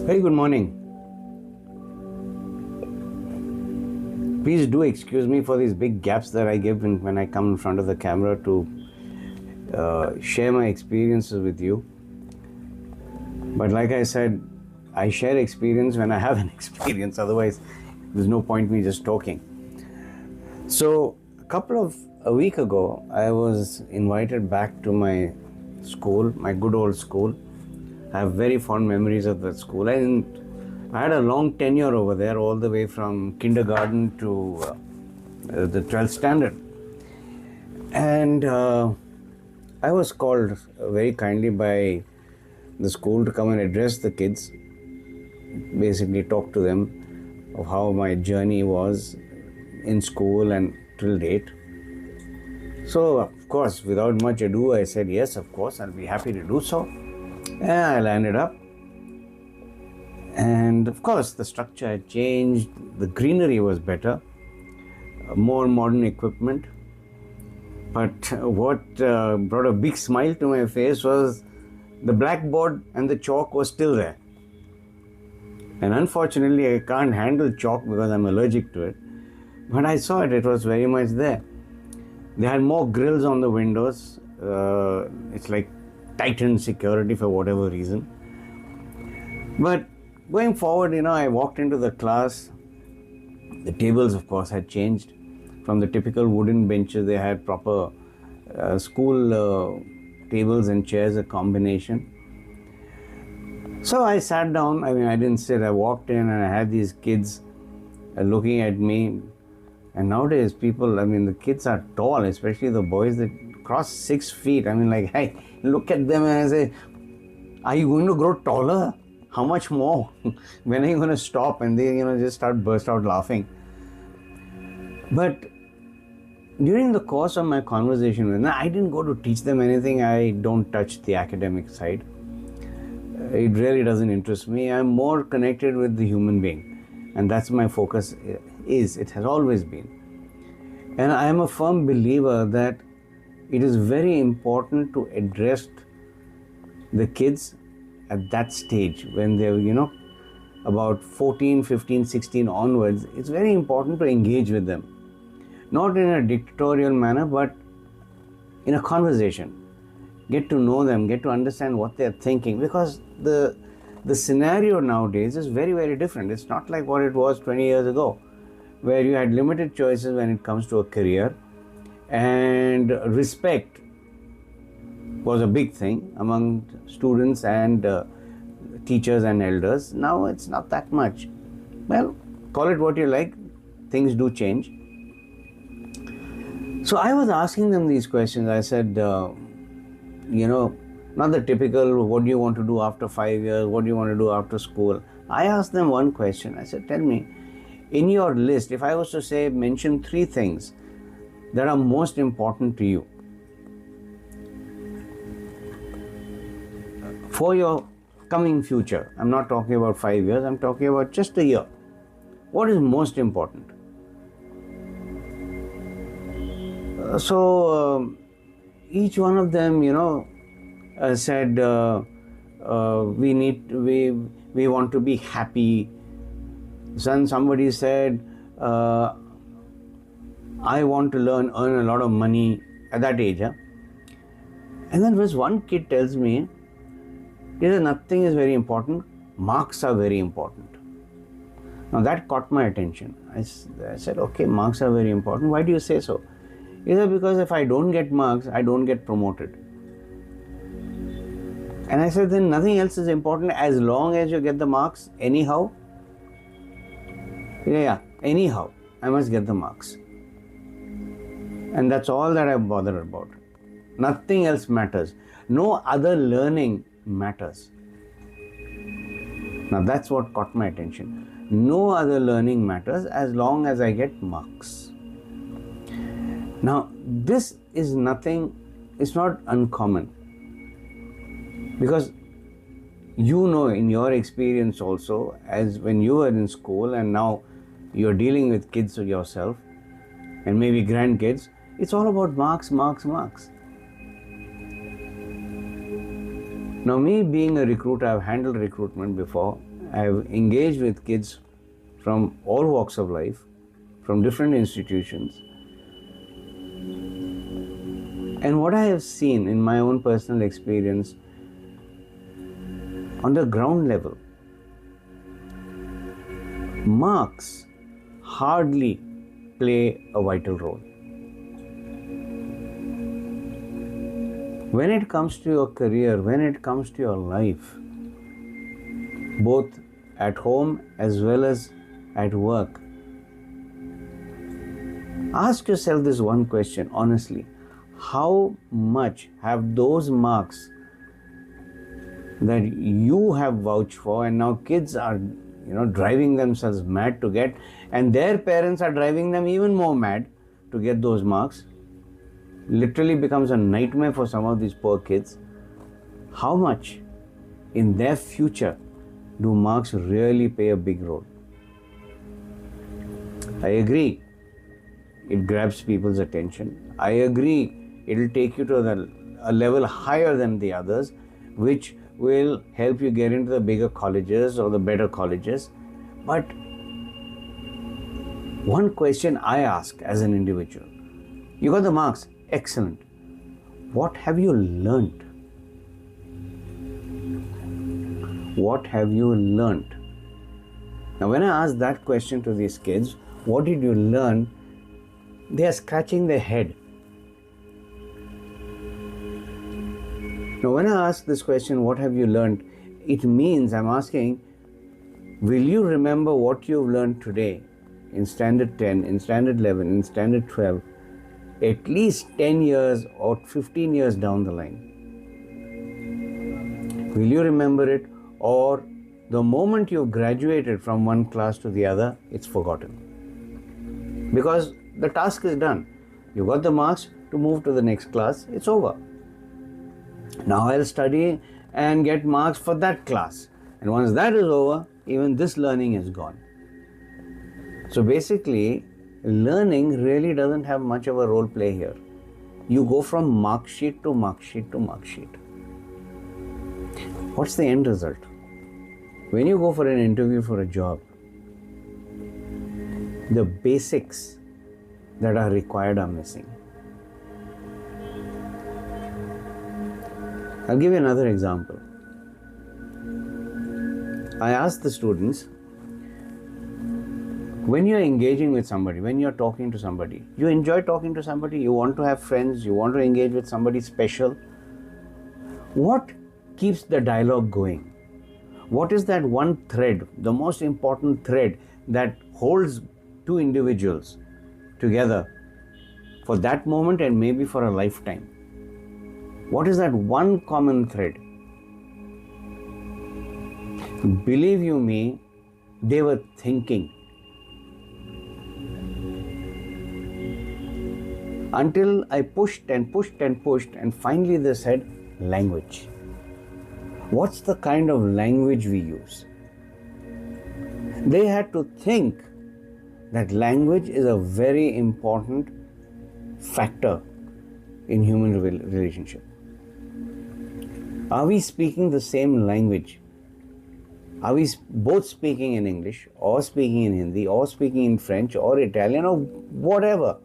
Very good morning. Please do excuse me for these big gaps that I give when I come in front of the camera to share my experiences with you. But like I said, I share experience when I have an experience. Otherwise, there's no point me just talking. So a week ago, I was invited back to my school, my good old school. I have very fond memories of that school. I had a long tenure over there, all the way from kindergarten to the 12th standard. And I was called very kindly by the school to come and address the kids, basically talk to them of how my journey was in school and till date. So, of course, without much ado, I said, yes, of course, I'll be happy to do so. And I landed up. And of course, the structure had changed, the greenery was better, more modern equipment. But what brought a big smile to my face was the blackboard and the chalk was still there. And unfortunately, I can't handle chalk because I'm allergic to it. But I saw it was very much there. They had more grills on the windows. It's like tightened security for whatever reason. But going forward, I walked into the class. The tables, of course, had changed. From the typical wooden benches, they had proper school tables and chairs, a combination. So I sat down. I didn't sit. I walked in and I had these kids looking at me. And nowadays, the kids are tall, especially the boys that cross 6 feet. I look at them and I say, are you going to grow taller? How much more? When are you going to stop? And they, just burst out laughing. But during the course of my conversation with them, I didn't go to teach them anything. I don't touch the academic side. It really doesn't interest me. I'm more connected with the human being. And that's my focus it has always been. And I am a firm believer that it is very important to address the kids at that stage when they're, about 14, 15, 16 onwards. It's very important to engage with them. Not in a dictatorial manner, but in a conversation. Get to know them, get to understand what they're thinking, because the scenario nowadays is very, very different. It's not like what it was 20 years ago, where you had limited choices when it comes to a career, and respect was a big thing among students and teachers and elders. Now it's not that much. Well, call it what you like, things do change. So I was asking them these questions. I said, not the typical, what do you want to do after 5 years? What do you want to do after school? I asked them one question. I said, tell me, in your list, if I was to say, mention 3 things that are most important to you for your coming future. I'm not talking about 5 years. I'm talking about just a year. What is most important? So each one of them, said, we want to be happy. Somebody said, I want to earn a lot of money at that age. Huh? And then there's one kid tells me, nothing is very important, marks are very important. Now that caught my attention. I said, okay, marks are very important. Why do you say so? He said, because if I don't get marks, I don't get promoted. And I said, then nothing else is important as long as you get the marks anyhow. Yeah, anyhow, I must get the marks. And that's all that I bother about. Nothing else matters. No other learning matters. Now that's what caught my attention. No other learning matters as long as I get marks. Now this is it's not uncommon. Because in your experience also, as when you were in school and now you're dealing with kids yourself and maybe grandkids, it's all about marks, marks, marks. Now, me being a recruiter, I've handled recruitment before. I've engaged with kids from all walks of life, from different institutions. And what I have seen in my own personal experience, on the ground level, marks hardly play a vital role. When it comes to your career, when it comes to your life, both at home as well as at work, ask yourself this one question honestly. How much have those marks that you have vouched for, and now kids are driving themselves mad to get, and their parents are driving them even more mad to get those marks, literally becomes a nightmare for some of these poor kids. How much in their future do marks really play a big role? I agree, it grabs people's attention. I agree, it'll take you to a level higher than the others, which will help you get into the bigger colleges or the better colleges. But one question I ask as an individual, you got the marks, excellent. What have you learned? What have you learned? Now, when I ask that question to these kids, what did you learn? They are scratching their head. Now, when I ask this question, what have you learned? It means I'm asking, will you remember what you've learned today in standard 10, in standard 11, in standard 12, at least 10 years or 15 years down the line? Will you remember it, or the moment you've graduated from one class to the other, it's forgotten? Because the task is done. You got the marks to move to the next class, it's over. Now I'll study and get marks for that class. And once that is over, even this learning is gone. So basically, learning really doesn't have much of a role play here. You go from mark sheet to mark sheet to mark sheet. What's the end result? When you go for an interview for a job, the basics that are required are missing. I'll give you another example. I asked the students, when you're engaging with somebody, when you're talking to somebody, you enjoy talking to somebody, you want to have friends, you want to engage with somebody special. What keeps the dialogue going? What is that one thread, the most important thread that holds two individuals together for that moment and maybe for a lifetime? What is that one common thread? Believe you me, they were thinking. Until I pushed and pushed and pushed, and finally they said, language. What's the kind of language we use? They had to think that language is a very important factor in human relationship. Are we speaking the same language? Are we both speaking in English, or speaking in Hindi, or speaking in French, or Italian, or whatever?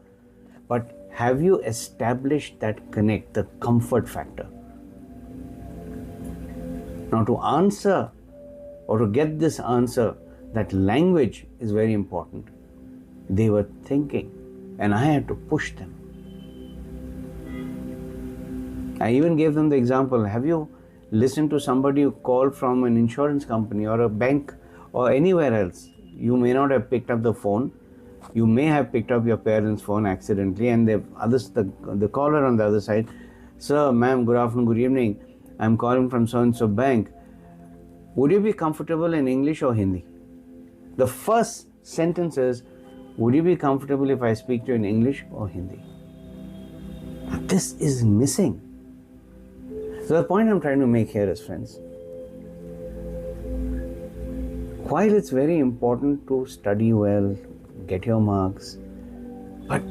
But have you established that connect, the comfort factor? Now, to answer or to get this answer that language is very important, they were thinking, and I had to push them. I even gave them the example, have you listened to somebody who called from an insurance company or a bank or anywhere else? You may not have picked up the phone. You may have picked up your parents' phone accidentally, and the caller on the other side, sir, ma'am, good afternoon, good evening. I'm calling from so-and-so bank. Would you be comfortable in English or Hindi? The first sentence is, would you be comfortable if I speak to you in English or Hindi? Now, this is missing. So the point I'm trying to make here is, friends, while it's very important to study well, get your marks, but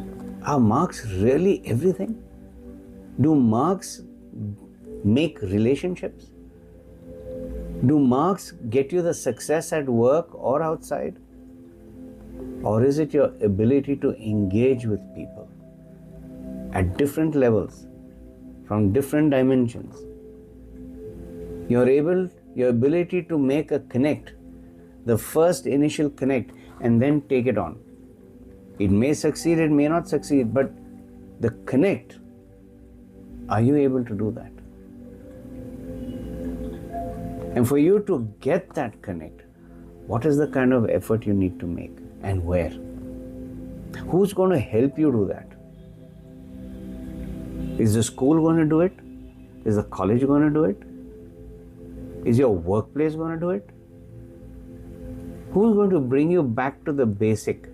are marks really everything? Do marks make relationships? Do marks get you the success at work or outside? Or is it your ability to engage with people at different levels, from different dimensions? Your ability to make a connect, the first initial connect, and then take it on. It may succeed, it may not succeed, but the connect, are you able to do that? And for you to get that connect, what is the kind of effort you need to make and where? Who's going to help you do that? Is the school going to do it? Is the college going to do it? Is your workplace going to do it? Who's going to bring you back to the basic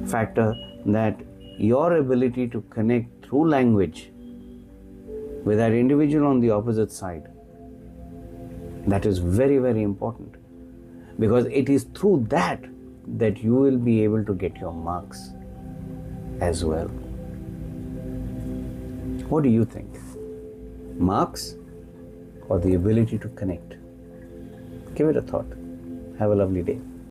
factor that your ability to connect through language with that individual on the opposite side? That is very, very important, because it is through that you will be able to get your marks as well. What do you think? Marks or the ability to connect? Give it a thought. Have a lovely day.